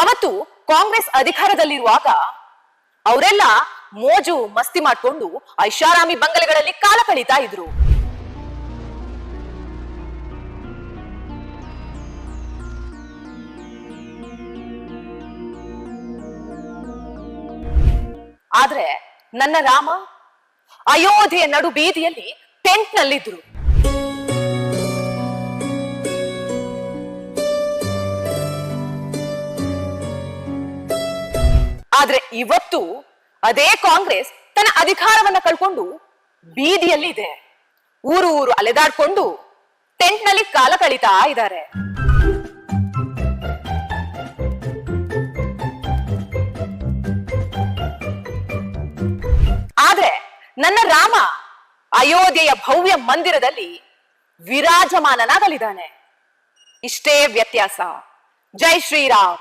ಅವತ್ತು ಕಾಂಗ್ರೆಸ್ ಅಧಿಕಾರದಲ್ಲಿರುವಾಗ ಅವರೆಲ್ಲ ಮೋಜು ಮಸ್ತಿ ಮಾಡ್ಕೊಂಡು ಐಷಾರಾಮಿ ಬಂಗಲೆಗಳಲ್ಲಿ ಕಾಲ ಕಳೀತಾ ಇದ್ರು. ಆದ್ರೆ ನನ್ನ ರಾಮ ಅಯೋಧ್ಯೆಯ ನಡು ಬೀದಿಯಲ್ಲಿ ಟೆಂಟ್ ನಲ್ಲಿದ್ರು. ಆದ್ರೆ ಇವತ್ತು ಅದೇ ಕಾಂಗ್ರೆಸ್ ತನ್ನ ಅಧಿಕಾರವನ್ನ ಕಳ್ಕೊಂಡು ಬೀದಿಯಲ್ಲಿ ಇದೆ. ಊರು ಊರು ಅಲೆದಾಡ್ಕೊಂಡು ಟೆಂಟ್ ನಲ್ಲಿ ಕಾಲ ಕಳೀತಾ ಇದ್ದಾರೆ. ಆದ್ರೆ ನನ್ನ ರಾಮ ಅಯೋಧ್ಯೆಯ ಭವ್ಯ ಮಂದಿರದಲ್ಲಿ ವಿರಾಜಮಾನನಾಗಲಿದ್ದಾನೆ. ಇಷ್ಟೇ ವ್ಯತ್ಯಾಸ. ಜೈ ಶ್ರೀರಾಮ್.